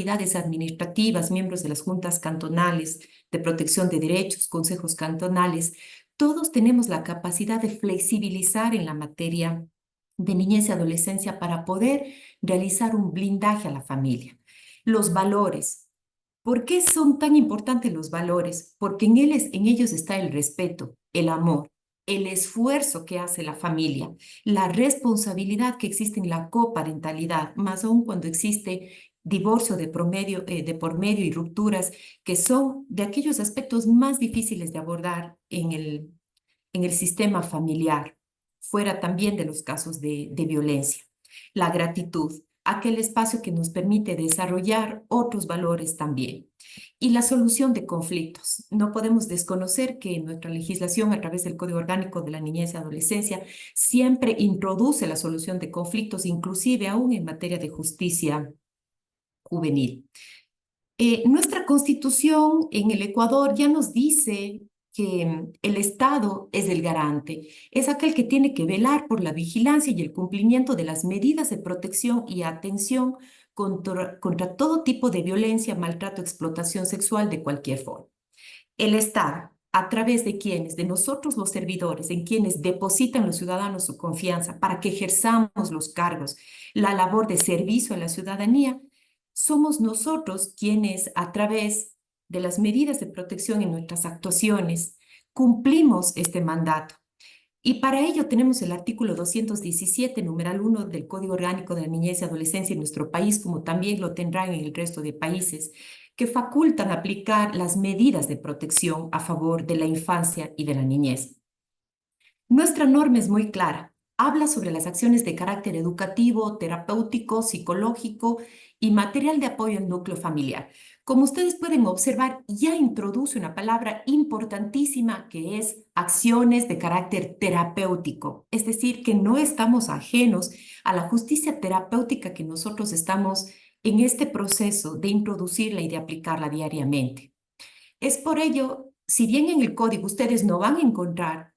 autoridades administrativas, miembros de las juntas cantonales de protección de derechos, consejos cantonales, todos tenemos la capacidad de flexibilizar en la materia de niñez y adolescencia para poder realizar un blindaje a la familia. Los valores. ¿Por qué son tan importantes los valores? Porque en ellos está el respeto, el amor, el esfuerzo que hace la familia, la responsabilidad que existe en la coparentalidad, más aún cuando existe divorcio de por medio y rupturas, que son de aquellos aspectos más difíciles de abordar en el sistema familiar, fuera también de los casos de violencia. La gratitud, aquel espacio que nos permite desarrollar otros valores también. Y la solución de conflictos. No podemos desconocer que nuestra legislación a través del Código Orgánico de la Niñez y Adolescencia siempre introduce la solución de conflictos, inclusive aún en materia de justicia juvenil. Nuestra Constitución en el Ecuador ya nos dice que el Estado es el garante, es aquel que tiene que velar por la vigilancia y el cumplimiento de las medidas de protección y atención contra todo tipo de violencia, maltrato, explotación sexual de cualquier forma. El Estado, a través de quienes, de nosotros los servidores, en quienes depositan los ciudadanos su confianza para que ejerzamos los cargos, la labor de servicio a la ciudadanía, somos nosotros quienes, a través de las medidas de protección en nuestras actuaciones, cumplimos este mandato. Y para ello tenemos el artículo 217, numeral 1 del Código Orgánico de la Niñez y Adolescencia en nuestro país, como también lo tendrán en el resto de países, que facultan aplicar las medidas de protección a favor de la infancia y de la niñez. Nuestra norma es muy clara. Habla sobre las acciones de carácter educativo, terapéutico, psicológico y material de apoyo al núcleo familiar. Como ustedes pueden observar, ya introduce una palabra importantísima que es acciones de carácter terapéutico. Es decir, que no estamos ajenos a la justicia terapéutica que nosotros estamos en este proceso de introducirla y de aplicarla diariamente. Es por ello, si bien en el código ustedes no van a encontrar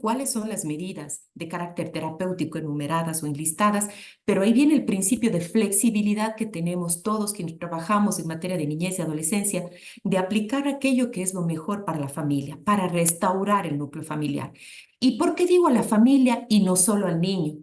cuáles son las medidas de carácter terapéutico enumeradas o enlistadas, pero ahí viene el principio de flexibilidad que tenemos todos quienes trabajamos en materia de niñez y adolescencia, de aplicar aquello que es lo mejor para la familia, para restaurar el núcleo familiar. ¿Y por qué digo a la familia y no solo al niño?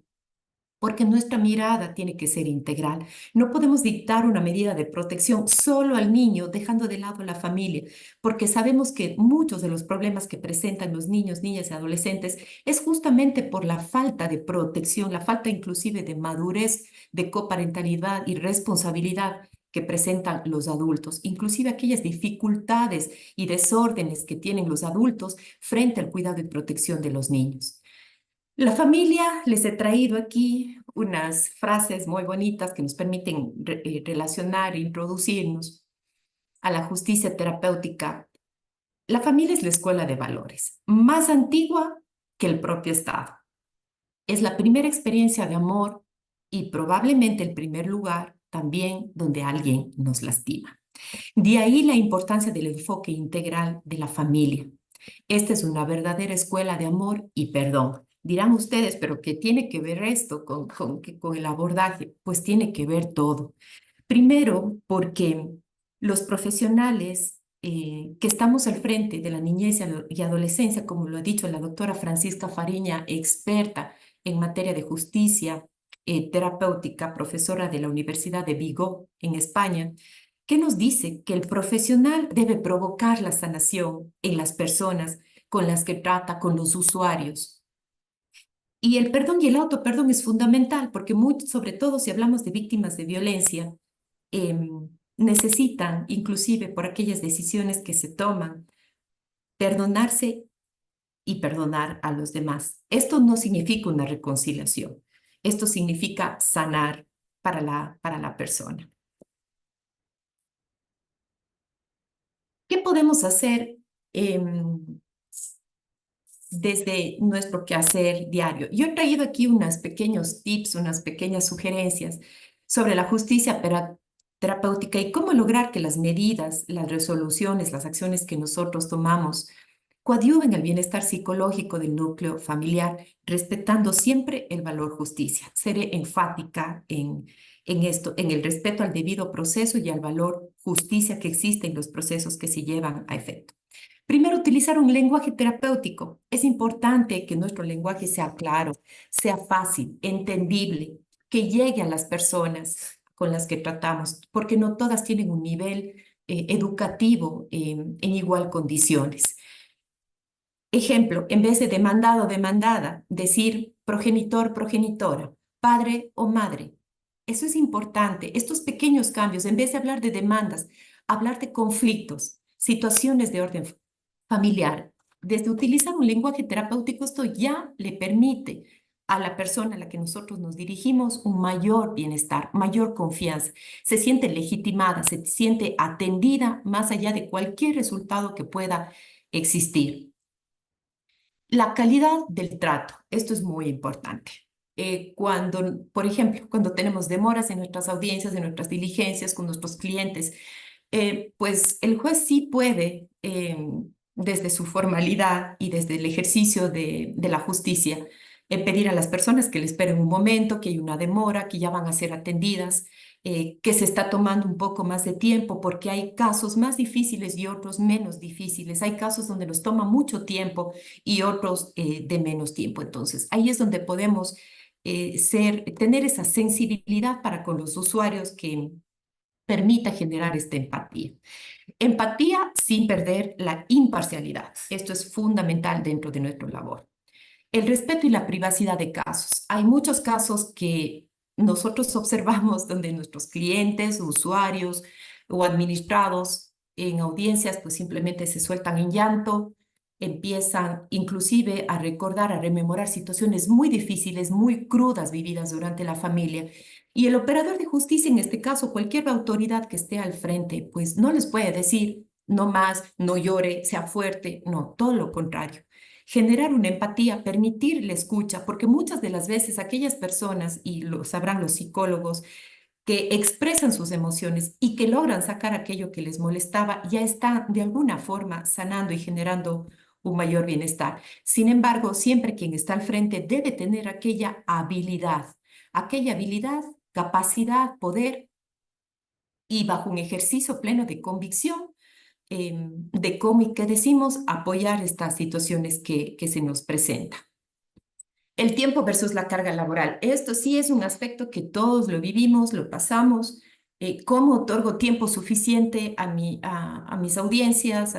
Porque nuestra mirada tiene que ser integral. No podemos dictar una medida de protección solo al niño, dejando de lado a la familia, porque sabemos que muchos de los problemas que presentan los niños, niñas y adolescentes es justamente por la falta de protección, la falta inclusive de madurez, de coparentalidad y responsabilidad que presentan los adultos, inclusive aquellas dificultades y desórdenes que tienen los adultos frente al cuidado y protección de los niños. La familia, les he traído aquí unas frases muy bonitas que nos permiten relacionar e introducirnos a la justicia terapéutica. La familia es la escuela de valores, más antigua que el propio Estado. Es la primera experiencia de amor y probablemente el primer lugar también donde alguien nos lastima. De ahí la importancia del enfoque integral de la familia. Esta es una verdadera escuela de amor y perdón. Dirán ustedes, pero ¿qué tiene que ver esto con el abordaje? Pues tiene que ver todo. Primero, porque los profesionales que estamos al frente de la niñez y adolescencia, como lo ha dicho la doctora Francisca Fariña, experta en materia de justicia terapéutica, profesora de la Universidad de Vigo en España, ¿qué nos dice? Que el profesional debe provocar la sanación en las personas con las que trata, con los usuarios. Y el perdón y el autoperdón es fundamental porque sobre todo si hablamos de víctimas de violencia, necesitan, inclusive por aquellas decisiones que se toman, perdonarse y perdonar a los demás. Esto no significa una reconciliación. Esto significa sanar para la persona. ¿Qué podemos hacer desde nuestro quehacer diario? Yo he traído aquí unos pequeños tips, unas pequeñas sugerencias sobre la justicia terapéutica y cómo lograr que las medidas, las resoluciones, las acciones que nosotros tomamos coadyuven al bienestar psicológico del núcleo familiar, respetando siempre el valor justicia. Seré enfática en esto, en el respeto al debido proceso y al valor justicia que existe en los procesos que se llevan a efecto. Primero, utilizar un lenguaje terapéutico. Es importante que nuestro lenguaje sea claro, sea fácil, entendible, que llegue a las personas con las que tratamos, porque no todas tienen un nivel educativo en igual condiciones. Ejemplo, en vez de demandado, demandada, decir progenitor, progenitora, padre o madre. Eso es importante. Estos pequeños cambios, en vez de hablar de demandas, hablar de conflictos, situaciones de orden familiar. Desde utilizar un lenguaje terapéutico, esto ya le permite a la persona a la que nosotros nos dirigimos un mayor bienestar, mayor confianza. Se siente legitimada, se siente atendida más allá de cualquier resultado que pueda existir. La calidad del trato, esto es muy importante. Cuando, por ejemplo, cuando tenemos demoras en nuestras audiencias, en nuestras diligencias con nuestros clientes, pues el juez sí puede, desde su formalidad y desde el ejercicio de la justicia, pedir a las personas que le esperen un momento, que hay una demora, que ya van a ser atendidas, que se está tomando un poco más de tiempo porque hay casos más difíciles y otros menos difíciles. Hay casos donde nos toma mucho tiempo y otros de menos tiempo. Entonces, ahí es donde podemos tener esa sensibilidad para con los usuarios que permita generar esta empatía. Empatía sin perder la imparcialidad. Esto es fundamental dentro de nuestra labor. El respeto y la privacidad de casos. Hay muchos casos que nosotros observamos donde nuestros clientes, usuarios o administrados en audiencias pues simplemente se sueltan en llanto, empiezan inclusive a recordar, a rememorar situaciones muy difíciles, muy crudas vividas durante la familia. Y el operador de justicia, en este caso, cualquier autoridad que esté al frente, pues no les puede decir, no más, no llore, sea fuerte, no, todo lo contrario. Generar una empatía, permitir la escucha, porque muchas de las veces aquellas personas, y lo sabrán los psicólogos, que expresan sus emociones y que logran sacar aquello que les molestaba, ya están de alguna forma sanando y generando un mayor bienestar. Sin embargo, siempre quien está al frente debe tener aquella habilidad, capacidad, poder y bajo un ejercicio pleno de convicción de cómo y qué decimos apoyar estas situaciones que se nos presentan. El tiempo versus la carga laboral. Esto sí es un aspecto que todos lo vivimos, lo pasamos. ¿Cómo otorgo tiempo suficiente a mis audiencias,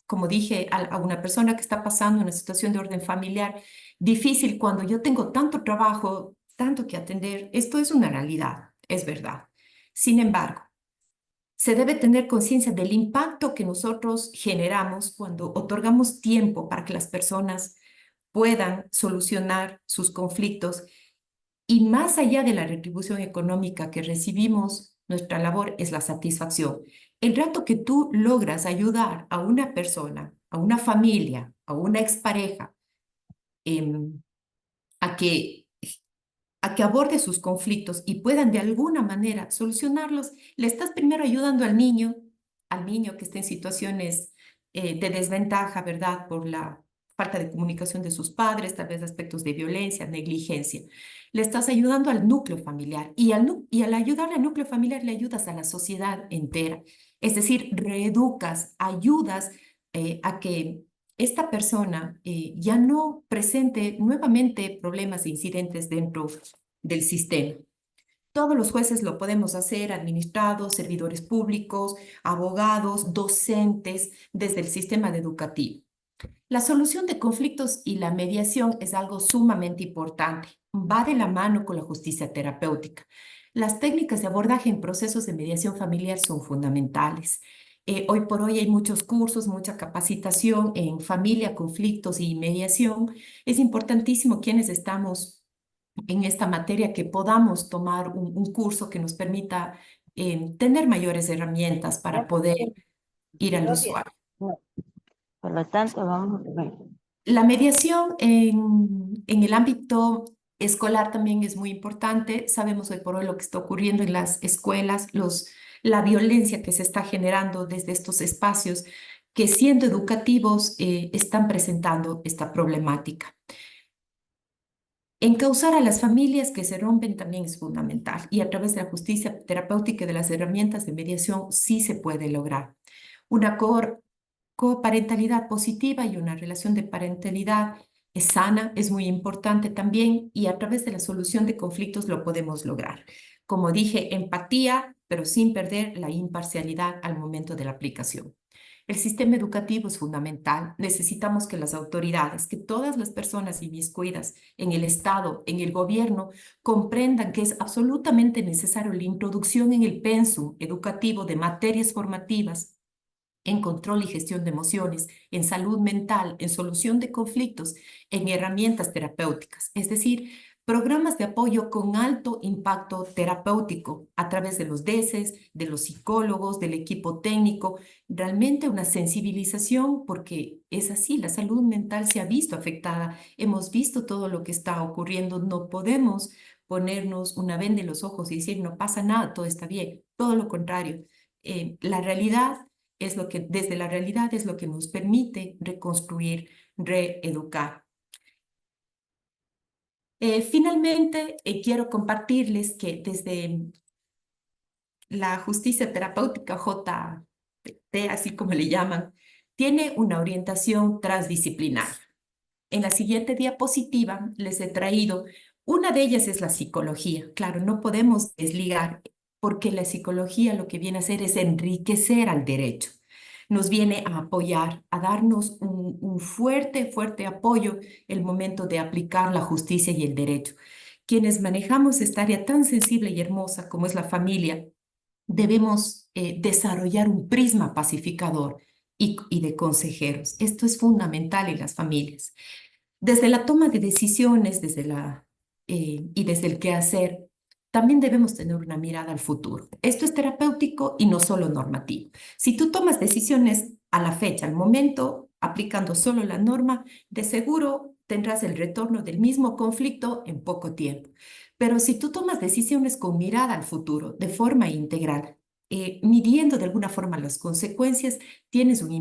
como dije, a una persona que está pasando una situación de orden familiar difícil cuando yo tengo tanto trabajo, tanto que atender? Esto es una realidad, es verdad. Sin embargo, se debe tener conciencia del impacto que nosotros generamos cuando otorgamos tiempo para que las personas puedan solucionar sus conflictos y más allá de la retribución económica que recibimos, nuestra labor es la satisfacción. El rato que tú logras ayudar a una persona, a una familia, a una expareja, em, a que aborde sus conflictos y puedan de alguna manera solucionarlos, le estás primero ayudando al niño que está en situaciones de desventaja, ¿verdad? Por la falta de comunicación de sus padres, tal vez aspectos de violencia, negligencia. Le estás ayudando al núcleo familiar y al ayudarle al núcleo familiar le ayudas a la sociedad entera. Es decir, reeducas, ayudas a que esta persona ya no presente nuevamente problemas e incidentes dentro del sistema. Todos los jueces lo podemos hacer, administrados, servidores públicos, abogados, docentes, desde el sistema educativo. La solución de conflictos y la mediación es algo sumamente importante. Va de la mano con la justicia terapéutica. Las técnicas de abordaje en procesos de mediación familiar son fundamentales. Hoy por hoy hay muchos cursos, mucha capacitación en familia, conflictos y mediación. Es importantísimo quienes estamos en esta materia que podamos tomar un curso que nos permita tener mayores herramientas para poder ir al usuario. Por lo tanto, vamos a ver. La mediación en el ámbito escolar también es muy importante. Sabemos hoy por hoy lo que está ocurriendo en las escuelas, la violencia que se está generando desde estos espacios. que siendo educativos están presentando esta problemática. Encauzar a las familias que se rompen también es fundamental y a través de la justicia terapéutica y de las herramientas de mediación sí se puede lograr. Una coparentalidad positiva y una relación de parentalidad sana es muy importante también y a través de la solución de conflictos lo podemos lograr. Como dije, empatía, pero sin perder la imparcialidad al momento de la aplicación. El sistema educativo es fundamental. Necesitamos que las autoridades, que todas las personas inmiscuidas en el Estado, en el gobierno, comprendan que es absolutamente necesario la introducción en el pensum educativo de materias formativas en control y gestión de emociones, en salud mental, en solución de conflictos, en herramientas terapéuticas, es decir, programas de apoyo con alto impacto terapéutico a través de los DESES, de los psicólogos, del equipo técnico, realmente una sensibilización porque es así, la salud mental se ha visto afectada, hemos visto todo lo que está ocurriendo, no podemos ponernos una venda en los ojos y decir no pasa nada, todo está bien, todo lo contrario. La realidad es lo que, desde la realidad es lo que nos permite reconstruir, reeducar. Finalmente, quiero compartirles que desde la justicia terapéutica JT, así como le llaman, tiene una orientación transdisciplinar. En la siguiente diapositiva les he traído, una de ellas es la psicología. Claro, no podemos desligar porque la psicología lo que viene a hacer es enriquecer al derecho. Nos viene a apoyar, a darnos un fuerte, fuerte apoyo el momento de aplicar la justicia y el derecho. Quienes manejamos esta área tan sensible y hermosa como es la familia, debemos desarrollar un prisma pacificador y de consejeros. Esto es fundamental en las familias. Desde la toma de decisiones, y desde el quehacer, también debemos tener una mirada al futuro. Esto es terapéutico y no solo normativo. Si tú tomas decisiones a la fecha, al momento, aplicando solo la norma, de seguro tendrás el retorno del mismo conflicto en poco tiempo. Pero si tú tomas decisiones con mirada al futuro, de forma integral, midiendo de alguna forma las consecuencias, se tiene un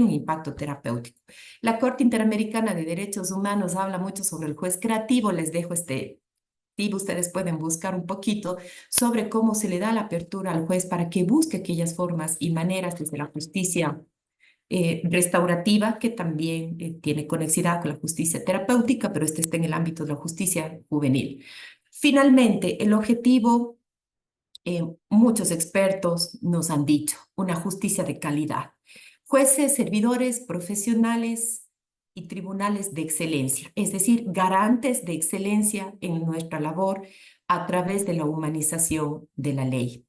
impacto terapéutico. La Corte Interamericana de Derechos Humanos habla mucho sobre el juez creativo. Les dejo este tip, ustedes pueden buscar un poquito sobre cómo se le da la apertura al juez para que busque aquellas formas y maneras desde la justicia restaurativa, que también tiene conexidad con la justicia terapéutica, pero este está en el ámbito de la justicia juvenil. Finalmente, el objetivo, muchos expertos nos han dicho, una justicia de calidad. Jueces, servidores, profesionales y tribunales de excelencia, es decir, garantes de excelencia en nuestra labor a través de la humanización de la ley.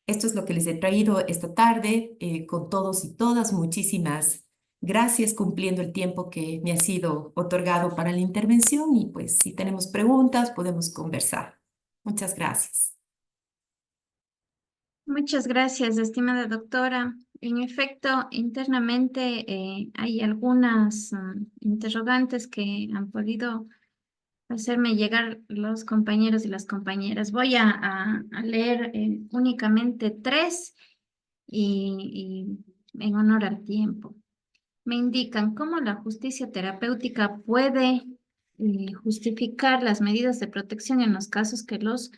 Esto es lo que les he traído esta tarde con todos y todas. Muchísimas gracias, cumpliendo el tiempo que me ha sido otorgado para la intervención y pues si tenemos preguntas podemos conversar. Muchas gracias. Muchas gracias, estimada doctora. En efecto, internamente hay algunas interrogantes que han podido hacerme llegar los compañeros y las compañeras. Voy a leer únicamente tres y en honor al tiempo. Me indican cómo la justicia terapéutica puede justificar las medidas de protección en los casos que los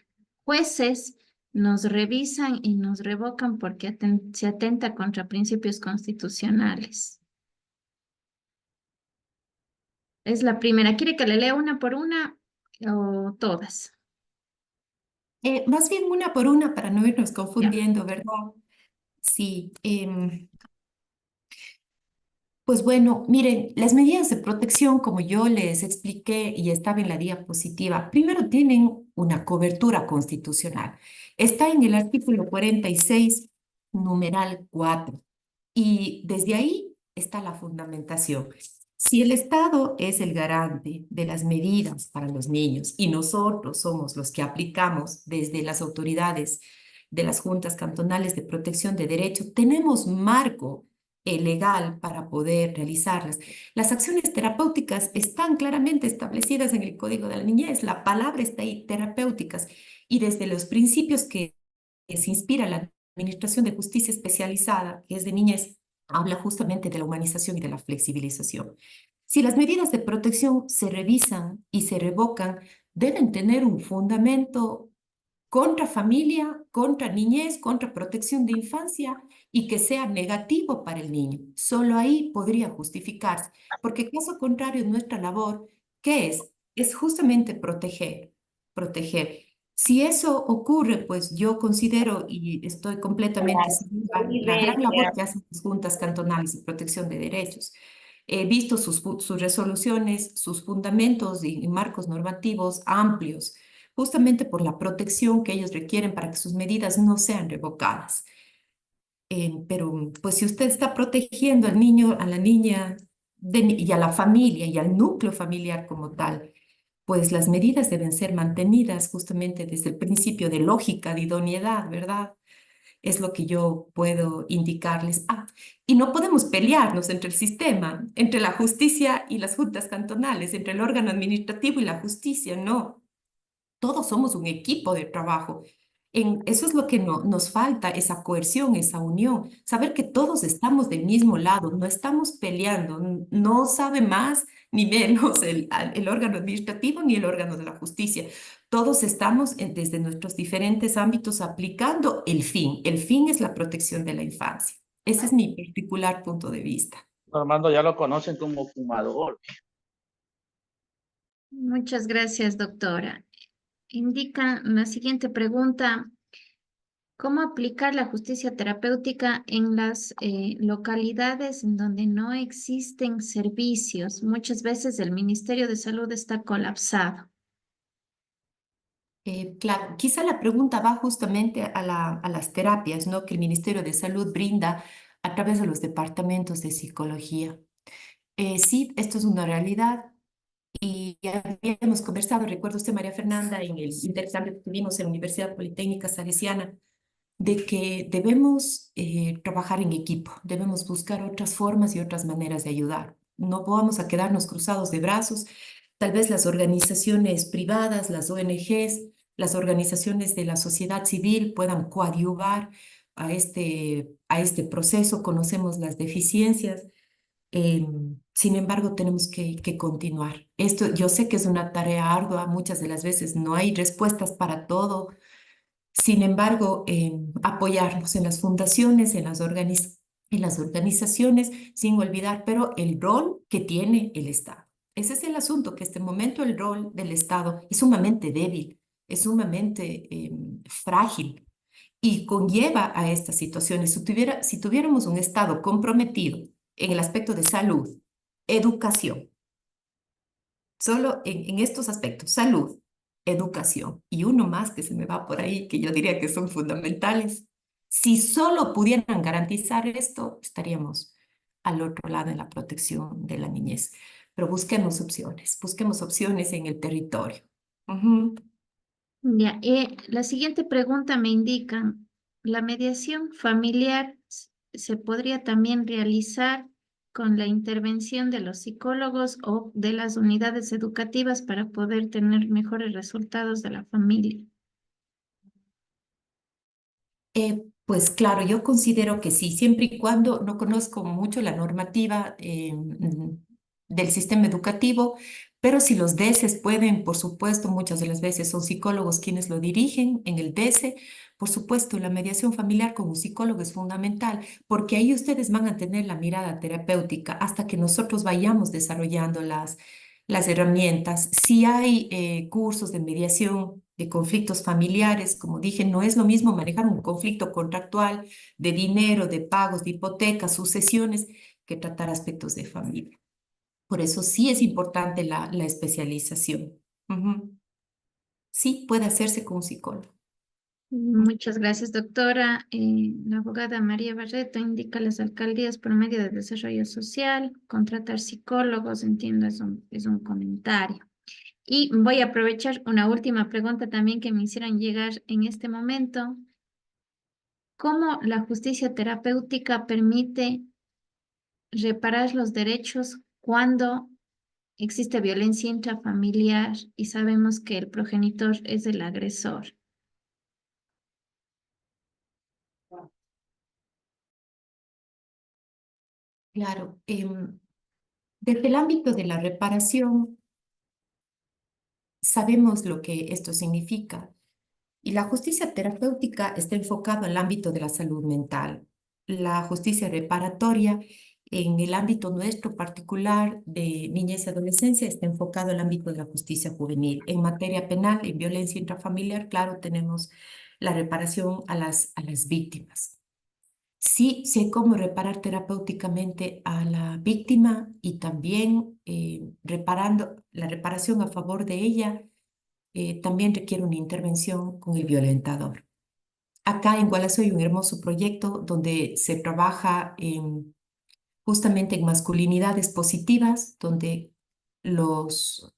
jueces nos revisan y nos revocan porque se atenta contra principios constitucionales. Es la primera. ¿Quiere que le lea una por una o todas? Más bien una por una para no irnos Ya. confundiendo, ¿verdad? Sí. Pues bueno, miren, las medidas de protección, como yo les expliqué y estaba en la diapositiva, primero tienen una cobertura constitucional. Está en el artículo 46, numeral 4, y desde ahí está la fundamentación. Si el Estado es el garante de las medidas para los niños y nosotros somos los que aplicamos desde las autoridades de las juntas cantonales de protección de derecho, tenemos marco legal para poder realizarlas. Las acciones terapéuticas están claramente establecidas en el Código de la Niñez, la palabra está ahí, terapéuticas, y desde los principios que se inspira la Administración de Justicia Especializada, que es de niñez, habla justamente de la humanización y de la flexibilización. Si las medidas de protección se revisan y se revocan, deben tener un fundamento contra familia, contra niñez, contra protección de infancia y que sea negativo para el niño. Solo ahí podría justificarse, porque caso contrario, nuestra labor, ¿qué es? Es justamente proteger, proteger. Si eso ocurre, pues yo considero y estoy completamente segura la gran labor que hacen las juntas cantonales de protección de derechos. He visto sus resoluciones, sus fundamentos y marcos normativos amplios justamente por la protección que ellos requieren para que sus medidas no sean revocadas. Pero pues si usted está protegiendo al niño, a la niña y a la familia y al núcleo familiar como tal, pues las medidas deben ser mantenidas justamente desde el principio de lógica, de idoneidad, ¿verdad? Es lo que yo puedo indicarles. Ah, y no podemos pelearnos entre el sistema, entre la justicia y las juntas cantonales, entre el órgano administrativo y la justicia, no. Todos somos un equipo de trabajo. Eso es lo que nos falta, esa coerción, esa unión, saber que todos estamos del mismo lado, no estamos peleando, no sabe más ni menos el órgano administrativo ni el órgano de la justicia. Todos estamos desde nuestros diferentes ámbitos aplicando el fin. El fin es la protección de la infancia. Ese es mi particular punto de vista. Armando ya lo conocen como fumador. Muchas gracias, doctora. Indica la siguiente pregunta. ¿Cómo aplicar la justicia terapéutica en las localidades en donde no existen servicios? Muchas veces el Ministerio de Salud está colapsado. Claro, quizá la pregunta va justamente a las terapias, ¿no? Que el Ministerio de Salud brinda a través de los departamentos de psicología. Sí, esto es una realidad y ya habíamos conversado, recuerdo usted, María Fernanda, en el intercambio que tuvimos en la Universidad Politécnica Salesiana, de que debemos trabajar en equipo, debemos buscar otras formas y otras maneras de ayudar. No vamos a quedarnos cruzados de brazos. Tal vez las organizaciones privadas, las ONGs, las organizaciones de la sociedad civil puedan coadyuvar a este proceso. Conocemos las deficiencias. Sin embargo, tenemos que continuar. Esto yo sé que es una tarea ardua, muchas de las veces no hay respuestas para todo. Sin embargo, apoyarnos en las fundaciones, en las organizaciones, sin olvidar, pero el rol que tiene el Estado. Ese es el asunto, que este momento el rol del Estado es sumamente débil, es sumamente frágil y conlleva a estas situaciones. Si tuviéramos un Estado comprometido en el aspecto de salud, educación, solo en estos aspectos, salud, educación y uno más que se me va por ahí, que yo diría que son fundamentales. Si solo pudieran garantizar esto, estaríamos al otro lado en la protección de la niñez. Pero busquemos opciones en el territorio. Ujú. Ya, la siguiente pregunta me indica, ¿la mediación familiar se podría también realizar con la intervención de los psicólogos o de las unidades educativas para poder tener mejores resultados de la familia? Pues claro, yo considero que sí, siempre y cuando no conozco mucho la normativa del sistema educativo, pero si los DESES pueden, por supuesto, muchas de las veces son psicólogos quienes lo dirigen en el DESE, por supuesto, la mediación familiar con un psicólogo es fundamental, porque ahí ustedes van a tener la mirada terapéutica hasta que nosotros vayamos desarrollando las herramientas. Si hay cursos de mediación de conflictos familiares, como dije, no es lo mismo manejar un conflicto contractual de dinero, de pagos, de hipotecas, sucesiones, que tratar aspectos de familia. Por eso sí es importante la especialización. Ujú. Sí, puede hacerse con un psicólogo. Muchas gracias, doctora. La abogada María Barreto indica las alcaldías por medio de desarrollo social, contratar psicólogos, entiendo, es un comentario. Y voy a aprovechar una última pregunta también que me hicieron llegar en este momento. ¿Cómo la justicia terapéutica permite reparar los derechos cuando existe violencia intrafamiliar y sabemos que el progenitor es el agresor? Claro, desde el ámbito de la reparación, sabemos lo que esto significa. Y la justicia terapéutica está enfocada al ámbito de la salud mental. La justicia reparatoria, en el ámbito nuestro particular de niñez y adolescencia, está enfocado al ámbito de la justicia juvenil. En materia penal, en violencia intrafamiliar, claro, tenemos la reparación a las víctimas. Sí sé cómo reparar terapéuticamente a la víctima y también reparando la reparación a favor de ella también requiere una intervención con el violentador. Acá en Gualazo hay un hermoso proyecto donde se trabaja justamente en masculinidades positivas, donde los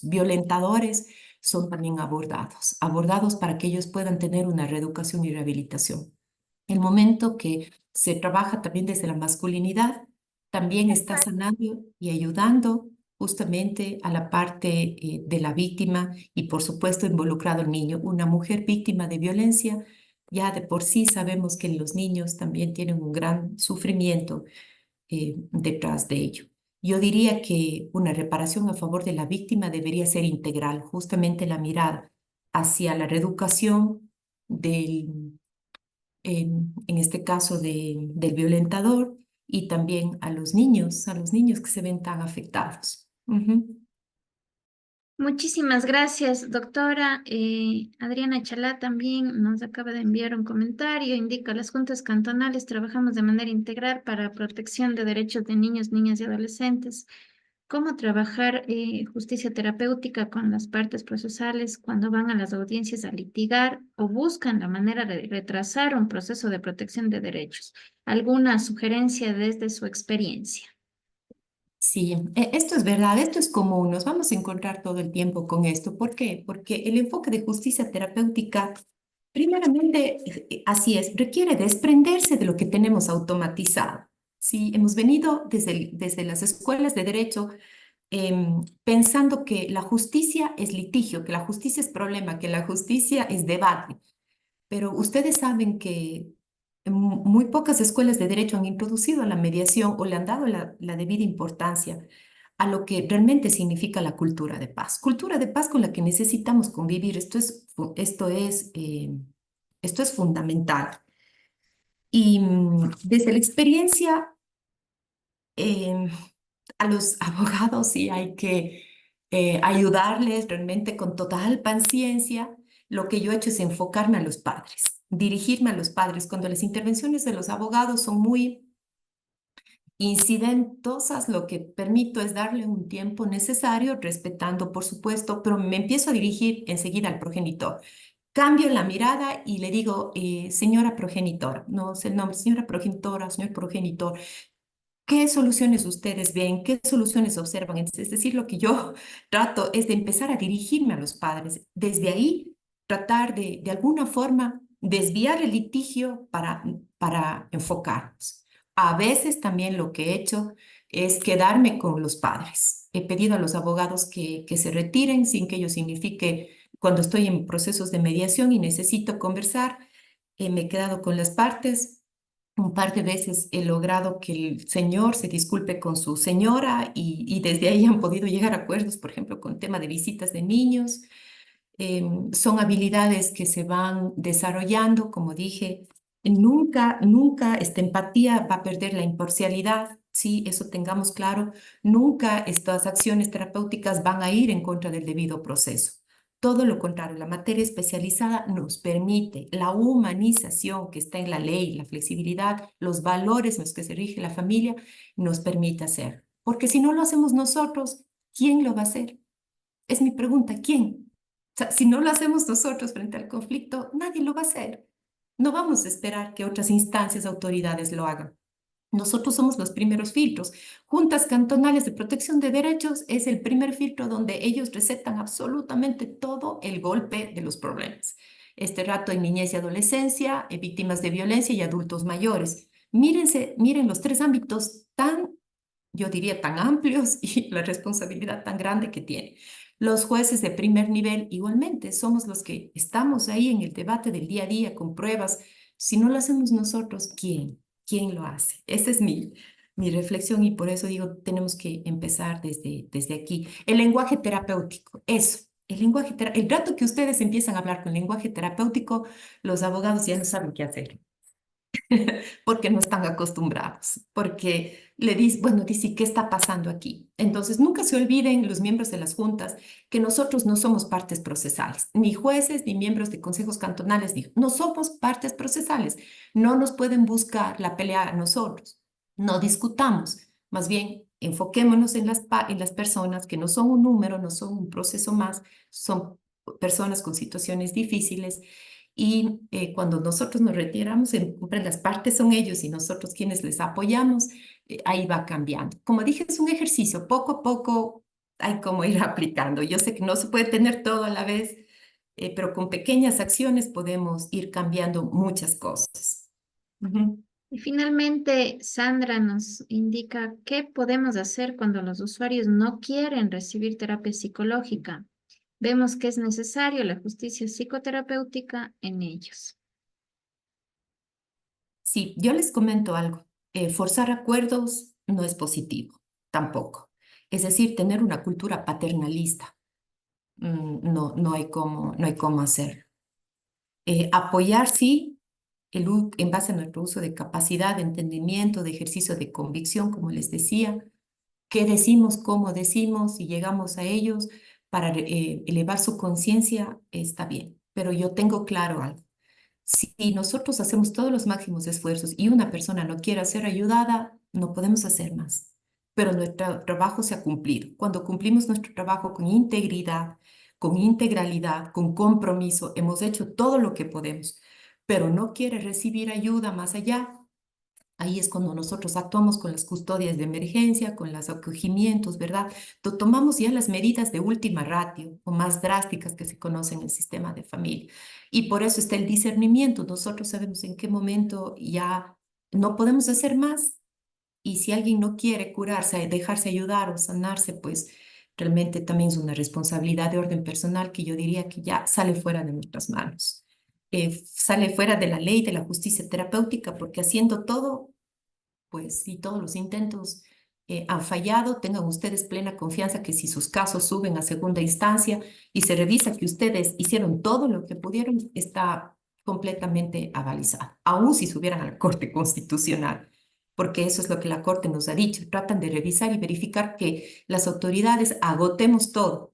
violentadores son también abordados para que ellos puedan tener una reeducación y rehabilitación. El momento que se trabaja también desde la masculinidad, también está sanando y ayudando justamente a la parte de la víctima y por supuesto involucrado el niño. Una mujer víctima de violencia, ya de por sí sabemos que los niños también tienen un gran sufrimiento detrás de ello. Yo diría que una reparación a favor de la víctima debería ser integral, justamente la mirada hacia la reeducación en este caso del violentador y también a los niños que se ven tan afectados. Muchísimas gracias, doctora. Adriana Chalá también nos acaba de enviar un comentario. Indica, las juntas cantonales trabajamos de manera integral para protección de derechos de niños, niñas y adolescentes. ¿Cómo trabajar justicia terapéutica con las partes procesales cuando van a las audiencias a litigar o buscan la manera de retrasar un proceso de protección de derechos? ¿Alguna sugerencia desde su experiencia? Sí, esto es verdad, esto es común, nos vamos a encontrar todo el tiempo con esto. ¿Por qué? Porque el enfoque de justicia terapéutica, primeramente, así es, requiere desprenderse de lo que tenemos automatizado. Sí, hemos venido desde las escuelas de derecho pensando que la justicia es litigio, que la justicia es problema, que la justicia es debate. Pero ustedes saben que muy pocas escuelas de derecho han introducido la mediación o le han dado la debida importancia a lo que realmente significa la cultura de paz. Cultura de paz con la que necesitamos convivir. Esto es fundamental. Y desde la experiencia, em, a los abogados sí hay que ayudarles realmente con total paciencia. Lo que yo he hecho es enfocarme a los padres, dirigirme a los padres. Cuando las intervenciones de los abogados son muy incidentosas, lo que permito es darle un tiempo necesario, respetando, por supuesto, pero me empiezo a dirigir enseguida al progenitor. Cambio la mirada y le digo, señora progenitora, no sé el nombre, señora progenitora, señor progenitor, ¿qué soluciones ustedes ven? ¿Qué soluciones observan? Es decir, lo que yo trato es de empezar a dirigirme a los padres. Desde ahí, tratar de alguna forma, desviar el litigio para enfocarnos. A veces también lo que he hecho es quedarme con los padres. He pedido a los abogados que se retiren sin que ello signifique cuando estoy en procesos de mediación y necesito conversar. Me he quedado con las partes. Un par de veces he logrado que el señor se disculpe con su señora y desde ahí han podido llegar a acuerdos, por ejemplo, con tema de visitas de niños. Son habilidades que se van desarrollando, como dije. Nunca esta empatía va a perder la imparcialidad, sí, eso tengamos claro. Nunca estas acciones terapéuticas van a ir en contra del debido proceso. Todo lo contrario, la materia especializada nos permite la humanización que está en la ley, la flexibilidad, los valores en los que se rige la familia, nos permite hacer. Porque si no lo hacemos nosotros, ¿quién lo va a hacer? Es mi pregunta, ¿quién? O sea, si no lo hacemos nosotros frente al conflicto, nadie lo va a hacer. No vamos a esperar que otras instancias, autoridades lo hagan. Nosotros somos los primeros filtros. Juntas cantonales de protección de derechos es el primer filtro donde ellos recetan absolutamente todo el golpe de los problemas. Este rato en niñez y adolescencia, víctimas de violencia y adultos mayores. Miren los tres ámbitos yo diría, tan amplios y la responsabilidad tan grande que tiene. Los jueces de primer nivel igualmente somos los que estamos ahí en el debate del día a día con pruebas. Si no lo hacemos nosotros, ¿quién? quién lo hace. Esa es mi reflexión y por eso digo, tenemos que empezar desde aquí. El lenguaje terapéutico, eso. El rato que ustedes empiezan a hablar con lenguaje terapéutico, los abogados ya no saben qué hacer. Porque no están acostumbrados, porque le dicen, bueno, dice, ¿qué está pasando aquí? Entonces, nunca se olviden los miembros de las juntas que nosotros no somos partes procesales, ni jueces, ni miembros de consejos cantonales, no somos partes procesales. No nos pueden buscar la pelea a nosotros, no discutamos, más bien enfoquémonos en las personas que no son un número, no son un proceso más, son personas con situaciones difíciles. Y cuando nosotros nos retiramos, las partes son ellos y nosotros quienes les apoyamos, ahí va cambiando. Como dije, es un ejercicio, poco a poco hay como ir aplicando. Yo sé que no se puede tener todo a la vez, pero con pequeñas acciones podemos ir cambiando muchas cosas. Y finalmente, Sandra nos indica qué podemos hacer cuando los usuarios no quieren recibir terapia psicológica. Vemos que es necesario la justicia psicoterapéutica en ellos. Sí, yo les comento algo. Forzar acuerdos no es positivo, tampoco. Es decir, tener una cultura paternalista, no hay cómo hacerlo. Apoyar, sí, en base a nuestro uso de capacidad, de entendimiento, de ejercicio de convicción, como les decía, qué decimos, cómo decimos y llegamos a ellos para elevar su conciencia, está bien. Pero yo tengo claro algo. Si nosotros hacemos todos los máximos esfuerzos y una persona no quiere ser ayudada, no podemos hacer más. Pero nuestro trabajo se ha cumplido. Cuando cumplimos nuestro trabajo con integridad, con integralidad, con compromiso, hemos hecho todo lo que podemos, pero no quiere recibir ayuda más allá. Ahí es cuando nosotros actuamos con las custodias de emergencia, con los acogimientos, ¿verdad? Tomamos ya las medidas de última ratio o más drásticas que se conocen en el sistema de familia. Y por eso está el discernimiento. Nosotros sabemos en qué momento ya no podemos hacer más. Y si alguien no quiere curarse, dejarse ayudar o sanarse, pues realmente también es una responsabilidad de orden personal que yo diría que ya sale fuera de nuestras manos. Sale fuera de la ley de la justicia terapéutica, porque haciendo todo, pues si todos los intentos han fallado, tengan ustedes plena confianza que si sus casos suben a segunda instancia y se revisa que ustedes hicieron todo lo que pudieron, está completamente avalizado, aún si subieran a la Corte Constitucional, porque eso es lo que la Corte nos ha dicho. Tratan de revisar y verificar que las autoridades agotemos todo.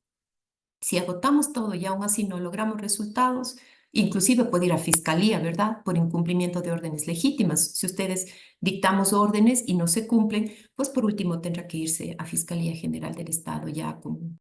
Si agotamos todo y aún así no logramos resultados, inclusive puede ir a fiscalía, ¿verdad? Por incumplimiento de órdenes legítimas. Si ustedes dictamos órdenes y no se cumplen, pues por último tendrá que irse a Fiscalía General del Estado ya con